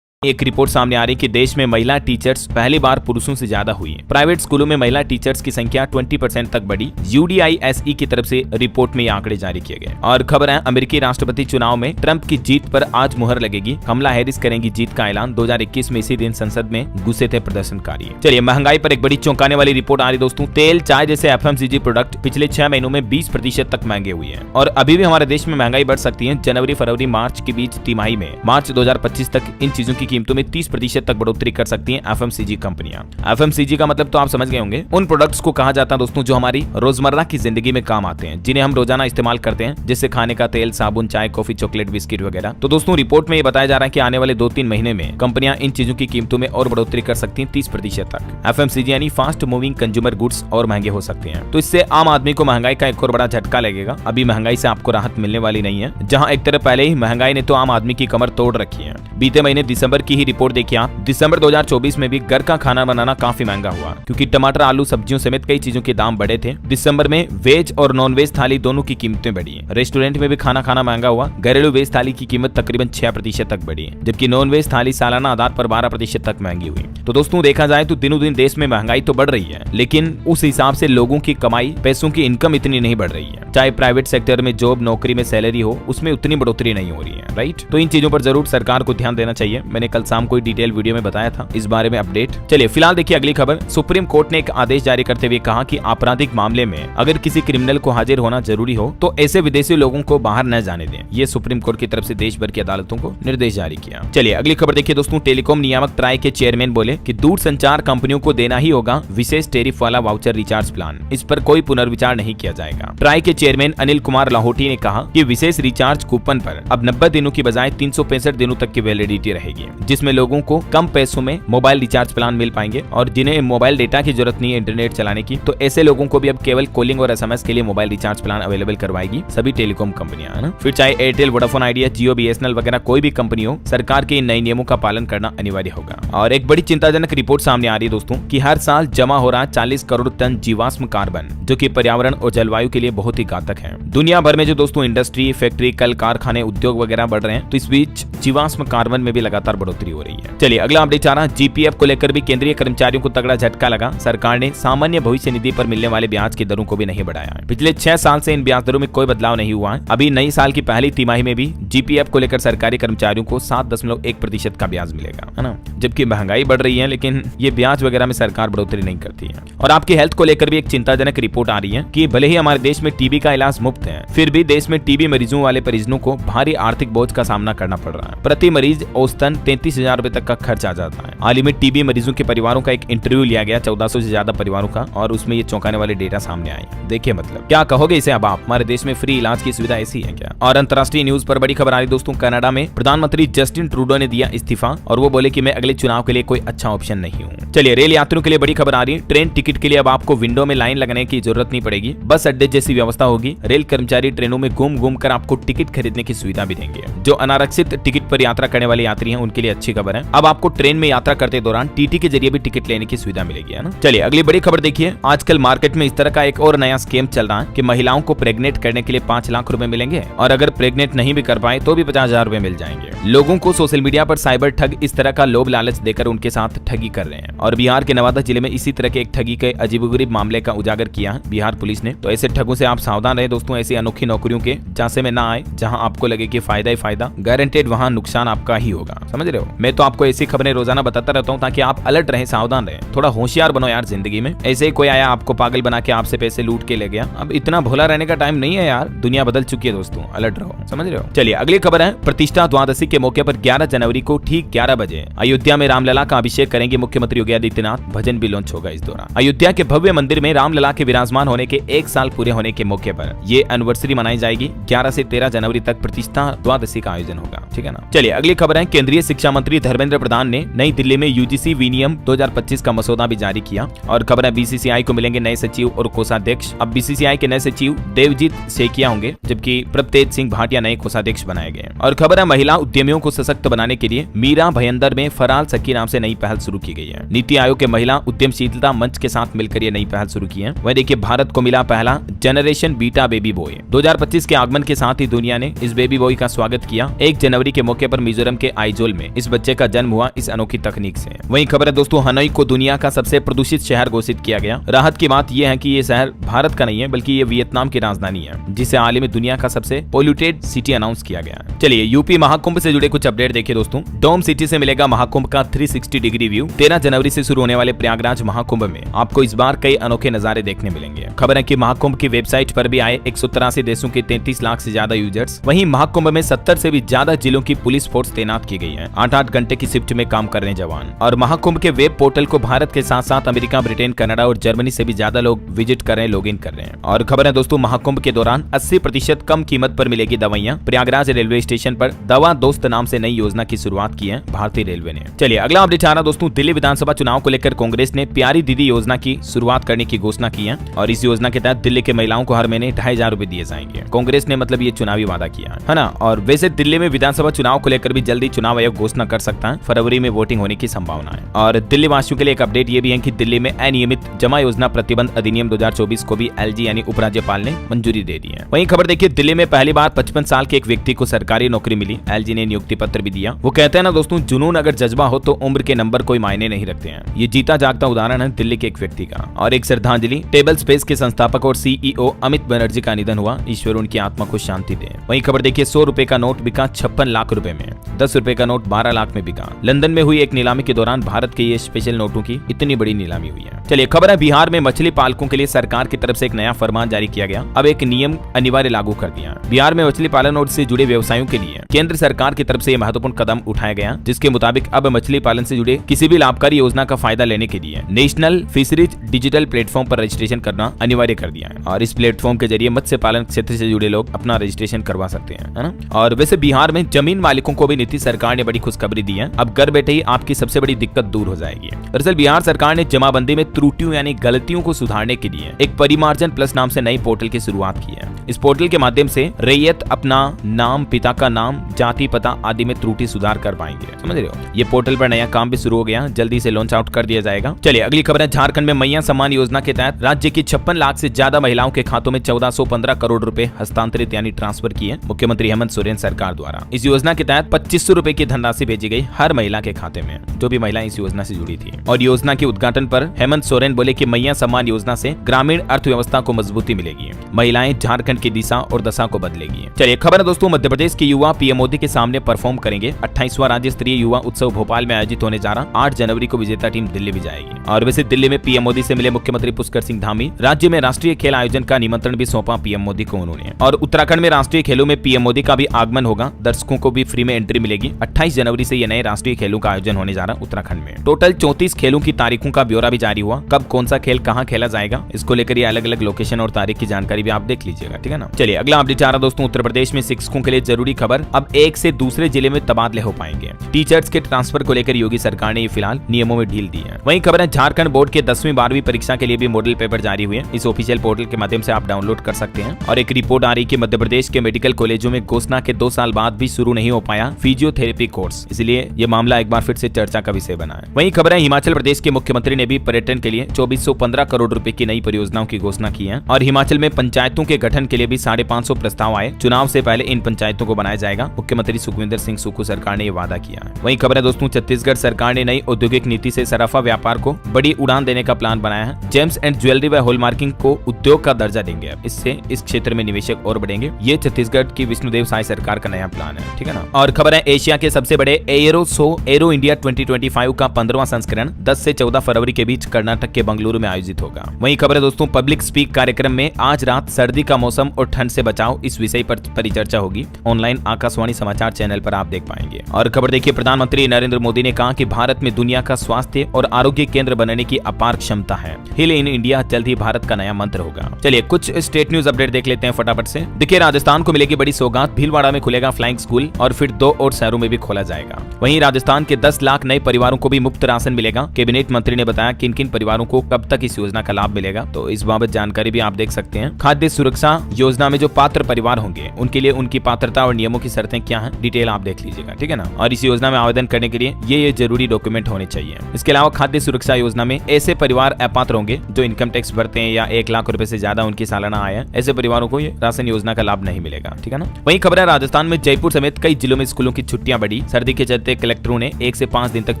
एक रिपोर्ट सामने आ रही कि देश में महिला टीचर्स पहली बार पुरुषों से ज्यादा हुई है। प्राइवेट स्कूलों में महिला टीचर्स की संख्या 20% तक बढ़ी। UDISE की तरफ से रिपोर्ट में ये आंकड़े जारी किए गए। और खबर है, अमेरिकी राष्ट्रपति चुनाव में ट्रंप की जीत पर आज मुहर लगेगी। कमला हैरिस करेंगी जीत का ऐलान। 2021 में इसी दिन संसद में घुसे थे प्रदर्शनकारी। चलिए महंगाई पर एक बड़ी चौंकाने वाली रिपोर्ट आ रही दोस्तों। तेल, चाय जैसे FMCG प्रोडक्ट पिछले 6 महीनों में 20% तक महंगे हुए हैं और अभी भी हमारे देश में महंगाई बढ़ सकती है। जनवरी, फरवरी, मार्च के बीच तिमाही में मार्च 2025 तक इन चीजों की कीमतों में 30% तक बढ़ोतरी कर सकती हैं FMCG कंपनियां। FMCG का मतलब तो आप समझ गए होंगे। उन प्रोडक्ट्स को कहा जाता है दोस्तों जो हमारी रोजमर्रा की जिंदगी में काम आते हैं, जिन्हें हम रोजाना इस्तेमाल करते हैं, जैसे खाने का तेल, साबुन, चाय, कॉफी, चॉकलेट, बिस्किट वगैरह। तो दोस्तों रिपोर्ट में ये बताया जा रहा है कि आने वाले 2-3 महीने में कंपनियां इन चीजों की कीमतों में और बढ़ोतरी कर सकती हैं 30% तक। FMCG यानी फास्ट मूविंग कंज्यूमर गुड्स और महंगे हो सकते हैं। तो इससे आम आदमी को महंगाई का एक और बड़ा झटका लगेगा। अभी महंगाई से आपको राहत मिलने वाली नहीं है, जहां एक तरफ पहले ही महंगाई ने तो आम आदमी की कमर तोड़ रखी है। बीते महीने दिसंबर की ही रिपोर्ट देखिए आप। दिसंबर 2024 में भी घर का खाना बनाना काफी महंगा हुआ, क्योंकि टमाटर, आलू, सब्जियों समेत कई चीजों के दाम बढ़े थे। दिसंबर में वेज और नॉन वेज थाली दोनों की कीमतें बढ़ी। रेस्टोरेंट में भी खाना खाना महंगा हुआ। घरेलू वेज थाली की कीमत तकरीबन 6% तक बढ़ी, जबकि नॉन वेज थाली सालाना आधार पर 12% तक महंगी हुई। तो दोस्तों देखा जाए तो दिनों दिन देश में महंगाई तो बढ़ रही है, लेकिन उस हिसाब से लोगों की कमाई, पैसों की इनकम इतनी नहीं बढ़ रही है। चाहे प्राइवेट सेक्टर में जॉब, नौकरी में सैलरी हो, उसमें उतनी बढ़ोतरी नहीं हो रही है, राइट। तो इन चीजों पर जरूर सरकार को ध्यान देना चाहिए। मैंने कल शाम को डिटेल वीडियो में बताया था इस बारे में अपडेट। चलिए फिलहाल देखिए अगली खबर। सुप्रीम कोर्ट ने एक आदेश जारी करते हुए कहा कि आपराधिक मामले में अगर किसी क्रिमिनल को हाजिर होना जरूरी हो तो ऐसे विदेशी लोगों को बाहर न जाने दें। ये सुप्रीम कोर्ट की तरफ से देश भर की अदालतों को निर्देश जारी किया। चलिए अगली खबर देखिए दोस्तों। टेलीकॉम नियामक ट्राई के चेयरमैन बोले कि दूरसंचार कंपनियों को देना ही होगा विशेष टेरिफ वाला वाउचर रिचार्ज प्लान। इस पर कोई पुनर्विचार नहीं किया जाएगा। ट्राई के चेयरमैन अनिल कुमार लाहौटी ने कहा कि विशेष रिचार्ज कूपन पर अब 90 दिनों की बजाय 365 दिनों तक की वैलिडिटी रहेगी, जिसमें लोगों को कम पैसों में मोबाइल रिचार्ज प्लान मिल पाएंगे। और जिन्हें मोबाइल डेटा की जरूरत नहीं है इंटरनेट चलाने की, तो ऐसे लोगों को भी अब केवल कॉलिंग और SMS के लिए मोबाइल रिचार्ज प्लान अवेलेबल करवाएगी सभी टेलीकॉम कंपनियां, है ना। फिर चाहे एयरटेल, वोडाफोन आइडिया, जियो, BSNL वगैरह कोई भी कंपनी हो, सरकार के इन नए नियमों का पालन करना अनिवार्य होगा। और एक बड़ी चिंताजनक रिपोर्ट सामने आ रही है दोस्तों कि हर साल जमा हो रहा 40 करोड़ टन जीवाश्म कार्बन, जो कि पर्यावरण और जलवायु के लिए बहुत ही घातक है। दुनिया भर में जो दोस्तों इंडस्ट्री, फैक्ट्री, कल कारखाने, उद्योग वगैरह बढ़ रहे हैं, तो इस बीच जीवाश्म कार्बन में भी लगातार बढ़ोतरी हो रही है। चलिए अगला अपडेट आ रहा है। GPF को लेकर भी केंद्रीय कर्मचारियों को तगड़ा झटका लगा। सरकार ने सामान्य भविष्य निधि पर मिलने वाले ब्याज की दरों को भी नहीं बढ़ाया है। पिछले 6 साल से इन ब्याज दरों में कोई बदलाव नहीं हुआ है। अभी नई साल की पहली तिमाही में भी GPF को लेकर सरकारी कर्मचारियों को 7.1% का ब्याज मिलेगा, है ना। जबकि महंगाई बढ़ रही है, लेकिन ये ब्याज वगैरह में सरकार बढ़ोतरी नहीं करती है। और आपकी हेल्थ को लेकर भी एक चिंताजनक रिपोर्ट आ रही है कि भले ही हमारे देश में टीबी का इलाज मुफ्त है, फिर भी देश में टीबी मरीजों वाले परिजनों को भारी आर्थिक बोझ का सामना करना पड़ रहा है। प्रति मरीज औसतन 33,000 रुपए तक का खर्च आ जाता है। हाल ही में टीबी मरीजों के परिवारों का एक इंटरव्यू लिया गया, 1400 से ज्यादा परिवारों का, और उसमें ये चौंकाने वाले डेटा सामने आए। देखिए मतलब क्या कहोगे इसे अब आप, हमारे देश में फ्री इलाज की सुविधा ऐसी है क्या। और अंतर्राष्ट्रीय न्यूज पर बड़ी खबर आ रही दोस्तों। कनाडा में प्रधानमंत्री जस्टिन ट्रूडो ने दिया इस्तीफा और वो बोले कि मैं अगले चुनाव के लिए कोई अच्छा ऑप्शन नहीं हूँ। चलिए रेल यात्रियों के लिए बड़ी खबर आ रही है। ट्रेन टिकट के लिए अब आपको विंडो में लाइन लगने की जरूरत नहीं पड़ेगी, बस अड्डे जैसी व्यवस्था होगी। रेल कर्मचारी ट्रेनों में घूम घूम कर आपको टिकट खरीदने की सुविधा भी देंगे। जो अनारक्षित टिकट पर यात्रा करने वाले यात्री हैं उनके के लिए अच्छी खबर है। अब आपको ट्रेन में यात्रा करते दौरान टीटी के जरिए भी टिकट लेने की सुविधा मिलेगी, है ना। चलिए अगली बड़ी खबर देखिए। आजकल मार्केट में इस तरह का एक और नया स्कीम चल रहा है कि महिलाओं को प्रेग्नेंट करने के लिए 5 लाख रुपए मिलेंगे और अगर प्रेग्नेंट नहीं भी कर पाए तो भी 50,000 रुपए मिल जाएंगे। लोगों को सोशल मीडिया पर साइबर ठग इस तरह का लोभ लालच देकर उनके साथ ठगी कर रहे हैं और बिहार के नवादा जिले में इसी तरह के एक ठगी के अजीबोगरीब मामले का उजागर किया है बिहार पुलिस ने। तो ऐसे ठगों से आप सावधान रहे दोस्तों। ऐसी अनोखी नौकरियों के झांसे में ना आए जहां आपको लगे कि फायदा ही फायदा, गारंटेड वहां नुकसान आपका ही होगा, समझ रहे हो। मैं तो आपको ऐसी खबरें रोजाना बताता रहता हूं ताकि आप अलर्ट रहें, सावधान रहें, थोड़ा होशियार बनो यार जिंदगी में। ऐसे ही कोई आया आपको पागल बना के आपसे पैसे लूट के ले गया, अब इतना भोला रहने का टाइम नहीं है यार, दुनिया बदल चुकी है दोस्तों, अलर्ट रहो, समझ रहे हो। चलिए अगली खबर है। प्रतिष्ठा द्वादशी के मौके पर 11 जनवरी को ठीक 11 बजे अयोध्या में रामलला का अभिषेक करेंगे मुख्यमंत्री योगी आदित्यनाथ। भजन भी लॉन्च होगा इस दौरान। अयोध्या के भव्य मंदिर में रामलला के विराजमान होने के 1 साल पूरे होने के मौके पर ये एनिवर्सरी मनाई जाएगी। 11 से 13 जनवरी तक प्रतिष्ठा द्वादशी का आयोजन होगा, ठीक है ना। चलिए अगली खबर है। केंद्रीय शिक्षा मंत्री धर्मेंद्र प्रधान ने नई दिल्ली में यूजीसी विनियम 2025 का मसौदा भी जारी किया और खबर है बीसीसीआई को मिलेंगे नए सचिव और कोषाध्यक्ष। अब बीसीसीआई के नए सचिव देवजीत सेकिया होंगे जबकि प्रभतेज सिंह भाटिया नए कोषाध्यक्ष बनाए गए। और खबर है महिला उद्यमियों को सशक्त बनाने के लिए मीरा भयंदर में फराल सखी नाम से नई पहल शुरू की गई है। नीति आयोग के महिला उद्यमशीलता मंच के साथ मिलकर ये नई पहल शुरू की है। वह देखिए भारत को मिला पहला जनरेशन बीटा बेबी बॉय। 2025 के आगमन के साथ ही दुनिया ने इस बेबी बॉय का स्वागत किया। 1 जनवरी के मौके पर मिजोरम के आइजोल में इस बच्चे का जन्म हुआ इस अनोखी तकनीक से। वहीं खबर है दोस्तों, हनोई को दुनिया का सबसे प्रदूषित शहर घोषित किया गया। राहत की बात यह है कि ये शहर भारत का नहीं है बल्कि ये वियतनाम की राजधानी है जिसे हाल ही में दुनिया का सबसे पोल्यूटेड सिटी अनाउंस किया गया। चलिए यूपी महाकुंभ से जुड़े कुछ अपडेट देखिए दोस्तों। डोम सिटी से मिलेगा महाकुंभ का 360 डिग्री व्यू। 13 जनवरी से शुरू होने वाले प्रयागराज महाकुंभ में आपको इस बार कई अनोखे नजारे देखने मिलेंगे। खबर है कि महाकुंभ की वेबसाइट पर भी आए 183 देशों के 33 लाख से ज्यादा यूजर्स। वहीं महाकुंभ में 70 से भी ज्यादा जिलों की पुलिस फोर्स तैनात की गई है। 8-8 घंटे की शिफ्ट में काम कर रहे जवान। और महाकुंभ के वेब पोर्टल को भारत के साथ साथ अमेरिका, ब्रिटेन, कनाडा और जर्मनी से भी ज्यादा लोग विजिट कर रहे हैं, लॉग इन कर रहे हैं। और खबर है दोस्तों, महाकुंभ के दौरान 80% कम कीमत पर मिलेगी दवाइयां। प्रयागराज रेलवे स्टेशन पर दवा दोस्त नाम से नई योजना की शुरुआत की है भारतीय रेलवे ने। चलिए अगला अपडेट आ रहा दोस्तों, दिल्ली विधानसभा चुनाव को लेकर कांग्रेस ने प्यारी दीदी योजना की शुरुआत करने की घोषणा की है और इस योजना के तहत दिल्ली के महिलाओं को हर महीने 2,500 रुपए दिए जाएंगे। कांग्रेस ने मतलब ये चुनावी वादा किया है ना। और वैसे दिल्ली में विधानसभा चुनाव को लेकर भी जल्दी चुनाव आयोग घोषणा कर सकता है। फरवरी में वोटिंग होने की संभावना है। और दिल्ली वासियों के लिए एक अपडेट ये भी है कि दिल्ली में अनियमित जमा योजना प्रतिबंध अधिनियम 2024 को भी एलजी यानी उपराज्यपाल ने मंजूरी दे दी है। वहीं खबर देखिए, दिल्ली में पहली बार 55 साल के एक व्यक्ति को सरकारी नौकरी मिली। एलजी ने नियुक्ति पत्र भी दिया। वो कहते हैं ना दोस्तों, जुनून अगर जज्बा हो तो उम्र के नंबर कोई मायने नहीं रखते हैं। ये जीता जागता उदाहरण है दिल्ली के एक व्यक्ति का। और एक श्रद्धांजलि, टेबल स्पेस के संस्थापक और सीईओ अमित बनर्जी का निधन हुआ। ईश्वर उनकी आत्मा को शांति दे। वहीं खबर देखिए, 100 रुपए का नोट बिका 56 लाख रुपए में। 10 रुपए का नोट 12 लाख में बिका। लंदन में हुई एक नीलामी के दौरान भारत के ये स्पेशल नोटों की इतनी बड़ी नीलामी हुई है। चलिए खबर है, बिहार में मछली पालकों के लिए सरकार की तरफ से एक नया फरमान जारी किया गया। अब एक नियम अनिवार्य लागू कर दिया। बिहार में मछली पालन और इससे जुड़े व्यवसायों के लिए केंद्र सरकार की तरफ से महत्वपूर्ण कदम उठाया गया, जिसके मुताबिक अब मछली पालन से जुड़े किसी भी लाभकारी योजना का फायदा लेने के लिए नेशनल फिशरीज डिजिटल प्लेटफॉर्म पर रजिस्ट्रेशन करना अनिवार्य कर दिया है। और इस प्लेटफॉर्म के जरिए मत्स्य पालन क्षेत्र से जुड़े लोग अपना रजिस्ट्रेशन करवा सकते हैं, है ना। और वैसे बिहार में जमीन मालिकों को भी नीतीश सरकार ने बड़ी खुशखबरी दी है। अब घर बैठे ही आपकी सबसे बड़ी दिक्कत दूर हो जाएगी। दरअसल बिहार सरकार ने जमाबंदी में त्रुटियों यानी गलतियों को सुधारने के लिए एक परिमार्जन प्लस नाम से नई पोर्टल की शुरुआत की है। इस पोर्टल के माध्यम से रैयत अपना नाम, पिता का नाम, जाति, पता आदि में त्रुटि सुधार कर पाएंगे, समझ रहे हो। ये पोर्टल पर नया काम भी शुरू हो गया, जल्दी से लॉन्च आउट कर दिया जाएगा। चलिए अगली खबर है, झारखंड में मैया सम्मान योजना के तहत राज्य की 56 लाख से ज्यादा महिलाओं के खातों में 1415 करोड़ रुपए हस्तांतरित यानी ट्रांसफर किए मुख्यमंत्री हेमंत सोरेन सरकार द्वारा। इस योजना के तहत 2500 रुपए की धनराशि भेजी गई हर महिला के खाते में जो भी महिला इस योजना से जुड़ी थी। और योजना के उद्घाटन पर हेमंत सोरेन बोले कि मैया सम्मान योजना से ग्रामीण अर्थव्यवस्था को मजबूती मिलेगी। महिलाएं झारखंड की दिशा और दशा को बदलेगी। चलिए खबर है दोस्तों, मध्य प्रदेश के युवा पीएम मोदी के सामने परफॉर्म करेंगे। 28वां राज्य स्तरीय युवा उत्सव भोपाल में आयोजित होने जा रहा। 8 जनवरी को विजेता टीम दिल्ली भी जाएगी। और वैसे दिल्ली में पीएम मोदी से मिले मुख्यमंत्री पुष्कर सिंह धामी। राज्य में राष्ट्रीय खेल आयोजन का निमंत्रण भी सौंपा पीएम मोदी को उन्होंने। और उत्तराखंड में राष्ट्रीय खेलों में पीएम मोदी का भी आगमन होगा। दर्शकों को भी फ्री में एंट्री मिलेगी। 28 जनवरी से ये नए राष्ट्रीय खेलों का आयोजन होने जा रहा उत्तराखंड में। टोटल 34 खेलों की तारीखों का ब्यौरा भी जारी हुआ। कब कौन सा खेल कहाँ खेला जाएगा, इसको लेकर ये अलग अलग लोकेशन और तारीख की जानकारी भी आप देख लीजिएगा, ठीक है। ठीक है ना। चलिए अगला अपडेट आ रहा दोस्तों, उत्तर प्रदेश में शिक्षकों के लिए जरूरी खबर, अब एक से दूसरे जिले में तबादले हो पाएंगे। टीचर्स के ट्रांसफर को लेकर योगी सरकार ने फिलहाल नियमों में ढील दी है। वहीं खबर है झारखंड बोर्ड के 10वीं 12वीं परीक्षा के लिए भी मॉडल पेपर जारी हुए। इस ऑफिशियल पोर्टल के माध्यम से आप डाउनलोड कर सकते हैं। और एक रिपोर्ट आ रही कि मध्य प्रदेश के मेडिकल कॉलेजों में घोषणा के 2 साल बाद भी शुरू नहीं हो पाया फिजियोथेरेपी कोर्स, इसलिए ये मामला एक बार फिर से चर्चा का विषय बना है। वहीं खबर है हिमाचल प्रदेश के मुख्यमंत्री ने भी पर्यटन के लिए 2415 करोड़ रुपए की नई परियोजनाओं की घोषणा की है। और हिमाचल में पंचायतों के गठन के लिए भी 550 प्रस्ताव आए। चुनाव से पहले इन पंचायतों को बनाया जाएगा, मुख्यमंत्री सुखविंदर सिंह सुक्खू सरकार ने यह वादा किया है। वहीं खबर है दोस्तों, छत्तीसगढ़ सरकार ने नई औद्योगिक नीति से सराफा व्यापार को बड़ी उड़ान देने का प्लान बनाया है। जेम्स एंड ज्वेलरी व हॉलमार्किंग को उद्योग का दर्जा देंगे। इससे इस क्षेत्र में निवेशक और बढ़ेंगे। ये छत्तीसगढ़ की विष्णुदेव साय सरकार का नया प्लान है, ठीक है ना। और खबर है एशिया के सबसे बड़े एरो शो एरो इंडिया 2025 का 15वां संस्करण 10 से 14 फरवरी के बीच कर्नाटक के बंगलुरु में आयोजित होगा। वहीं खबर है दोस्तों, पब्लिक स्पीक कार्यक्रम में आज रात सर्दी का मौसम और ठंड से बचाव इस विषय पर परिचर्चा होगी। ऑनलाइन आकाशवाणी समाचार चैनल पर आप देख पाएंगे। और खबर देखिए, प्रधानमंत्री नरेंद्र मोदी ने कहा कि भारत में दुनिया का स्वास्थ्य और आरोग्य केंद्र बनने की अपार क्षमता है। हिल इन इंडिया जल्द ही भारत का नया मंत्र होगा। चलिए कुछ स्टेट न्यूज अपडेट देख लेते हैं फटाफट से। देखिए राजस्थान को मिलेगी बड़ी सौगात, भीलवाड़ा में खुलेगा फ्लाइंग स्कूल और फिर 2 और शहरों में भी खोला जाएगा। वहीं राजस्थान के 10 लाख नए परिवारों को भी मुफ्त राशन मिलेगा। कैबिनेट मंत्री ने बताया किन किन परिवारों को कब तक इस योजना का लाभ मिलेगा, तो इस बाबत जानकारी भी आप देख सकते हैं। खाद्य सुरक्षा योजना में जो पात्र परिवार होंगे उनके लिए उनकी पात्रता और नियमों की शर्तें क्या है, डिटेल आप देख लीजिएगा, ठीक है ना। और इस योजना में आवेदन करने के लिए ये जरूरी डॉक्यूमेंट होने चाहिए। इसके अलावा खाद्य सुरक्षा योजना में ऐसे परिवार अपात्र होंगे जो इनकम टैक्स भरते हैं या 1 लाख रुपए से ज्यादा उनकी सालाना आय है। ऐसे परिवारों को ये राशन योजना का लाभ नहीं मिलेगा, ठीक है ना। वहीं खबर है राजस्थान में जयपुर समेत कई जिलों में स्कूलों की छुट्टियां बढ़ी। सर्दी के चलते कलेक्टरों ने 1 से 5 दिन तक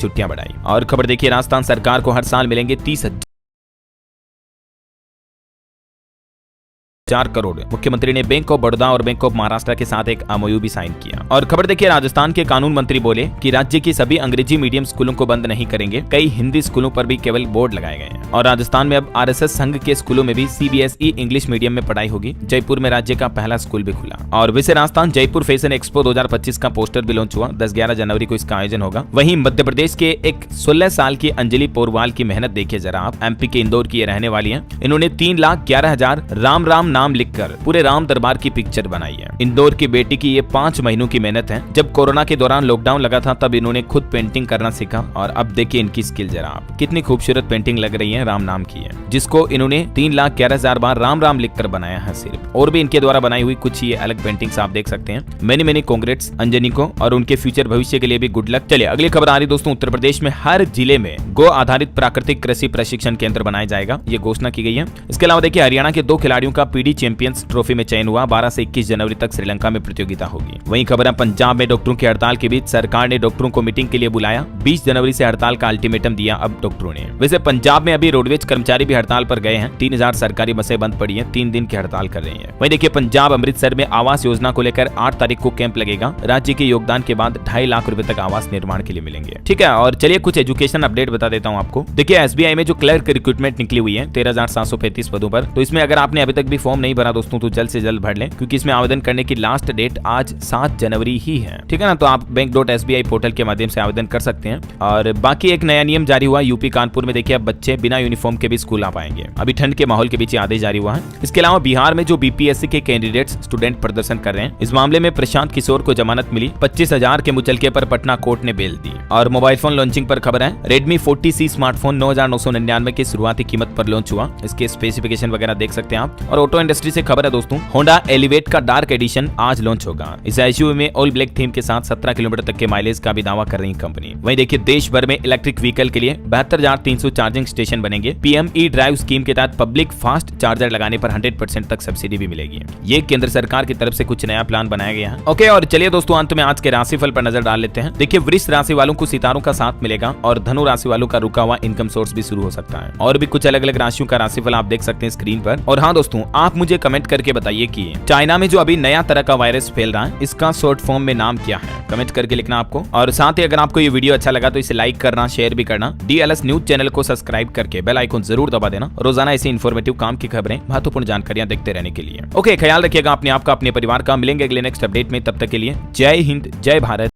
छुट्टियां बढ़ाई। और खबर देखिए, राजस्थान सरकार को हर साल मिलेंगे 30,000 करोड़। मुख्यमंत्री ने बैंक ऑफ बड़ौदा और बैंक ऑफ महाराष्ट्र के साथ एक एमओयू भी साइन किया। और खबर देखिए, राजस्थान के कानून मंत्री बोले कि राज्य की सभी अंग्रेजी मीडियम स्कूलों को बंद नहीं करेंगे, कई हिंदी स्कूलों पर भी केवल बोर्ड लगाए गए हैं। और राजस्थान में अब आरएसएस संघ के स्कूलों में भी सीबीएसई इंग्लिश मीडियम में पढ़ाई होगी। जयपुर में राज्य का पहला स्कूल भी खुला। और वैसे राजस्थान जयपुर फैशन एक्सपो 2025 का पोस्टर भी लॉन्च हुआ। 10-11 जनवरी को इसका आयोजन होगा। वहीं मध्य प्रदेश के एक 16 साल की अंजलि पोरवाल की मेहनत देखिए जरा आप। एमपी के इंदौर की ये रहने वाली है। इन्होंने 3,11,000 राम राम नाम लिखकर पूरे राम दरबार की पिक्चर बनाई है। इंदौर की बेटी की ये 5 महीनों की मेहनत है। जब कोरोना के दौरान लॉकडाउन लगा था तब इन्होंने खुद पेंटिंग करना सीखा। और अब देखिए इनकी स्किल जरा आप, कितनी खूबसूरत पेंटिंग लग रही है। राम नाम की है, जिसको इन्होंने 3,11,000 बार राम राम लिखकर बनाया है सिर्फ। और भी इनके द्वारा बनाई हुई कुछ ये अलग पेंटिंग्स आप देख सकते हैं। मेनी कांग्रेट्स अंजनी को और उनके फ्यूचर भविष्य के लिए भी गुड लक। चलिए अगली खबर आ रही दोस्तों, उत्तर प्रदेश में हर जिले में गो आधारित प्राकृतिक कृषि प्रशिक्षण केंद्र बनाया जाएगा, ये घोषणा की गई है। इसके अलावा देखिए, हरियाणा के 2 खिलाड़ियों का पीडी चैंपियंस ट्रॉफी में चयन हुआ। 12 से 21 जनवरी तक श्रीलंका में प्रतियोगिता होगी। वहीं खबर है, पंजाब में डॉक्टरों की हड़ताल के बीच सरकार ने डॉक्टरों को मीटिंग के लिए बुलाया। 20 जनवरी से हड़ताल का अल्टीमेटम दिया अब डॉक्टरों ने। वैसे पंजाब में अभी रोडवेज कर्मचारी भी हड़ताल पर गए हैं। 3000 सरकारी बसें बंद पड़ी हैं, 3 दिन की हड़ताल कर रही हैं। वहीं देखिए, पंजाब अमृतसर में आवास योजना को लेकर 8 तारीख को कैंप लगेगा। राज्य के योगदान के बाद 2.5 लाख रुपए तक आवास निर्माण के लिए मिलेंगे, ठीक है। और चलिए कुछ एजुकेशन अपडेट बता देता हूँ आपको। देखिए एसबीआई में जो क्लर्क रिक्रूटमेंट निकली हुई है 13,735 पदों पर, तो इसमें अगर आपने अभी तक भी फॉर्म नहीं भरा दोस्तों तो जल्द से जल्द भर लें, क्योंकि इसमें आवेदन करने की लास्ट डेट आज 7 जनवरी ही है, ठीक है ना। तो आप बैंक.sbi पोर्टल के माध्यम से आवेदन कर सकते हैं। और बाकी एक नया नियम जारी हुआ यूपी कानपुर में। देखिए अब बच्चे बिना यूनिफॉर्म के भी स्कूल आ पाएंगे। अभी ठंड के माहौल के बीच आदेश जारी हुआ है। इसके अलावा बिहार में जो बीपीएससी के कैंडिडेट्स स्टूडेंट प्रदर्शन कर रहे हैं, इस मामले में प्रशांत किशोर को जमानत मिली। 25,000 के मुचलके पर पटना कोर्ट ने बेल दी। और मोबाइल फोन लॉन्चिंग पर खबर है, Redmi 40C स्मार्टफोन 9,999 की शुरुआती कीमत पर लॉन्च हुआ। इसके स्पेसिफिकेशन वगैरह देख सकते हैं आप। और ऑटो इंडस्ट्री से खबर है दोस्तों, होंडा एलिवेट का डार्क एडिशन आज लॉन्च होगा। इस एसयूवी में ऑल ब्लैक थीम के साथ 17 किलोमीटर तक के माइलेज का भी दावा कर रही कंपनी। वहीं देखिए, देश भर में इलेक्ट्रिक व्हीकल के लिए 72,300 चार्जिंग स्टेशन बनेंगे। पीएमई ड्राइव स्कीम के तहत पब्लिक फास्ट चार्जर लगाने पर 100% तक सब्सिडी भी मिलेगी। ये केंद्र सरकार की तरफ से कुछ नया प्लान बनाया गया है। ओके, और चलिए दोस्तों अंत में आज के राशिफल पर नजर डाल लेते हैं। देखिए, वृष राशि वालों को सितारों का साथ मिलेगा और धनु राशि वालों का रुका हुआ इनकम सोर्स भी शुरू हो सकता है। और भी कुछ अलग अलग राशियों का राशिफल आप देख सकते हैं स्क्रीन पर। और हाँ दोस्तों, आप मुझे कमेंट करके बताइए कि चाइना में जो अभी नया तरह का वायरस फैल रहा है, इसका शॉर्ट फॉर्म में नाम क्या है, कमेंट करके लिखना आपको। और साथ ही अगर आपको ये वीडियो अच्छा लगा तो इसे लाइक करना, शेयर भी करना। DLS न्यूज चैनल को सब्सक्राइब करके बेल आइकन जरूर दबा देना, रोजाना ऐसी इन्फॉर्मेटिव काम की खबरें, महत्वपूर्ण जानकारियां देखते रहने के लिए। ओके, ख्याल रखिएगा अपने आप का, अपने परिवार का। मिलेंगे अगले नेक्स्ट अपडेट में, तब तक के लिए जय हिंद, जय भारत।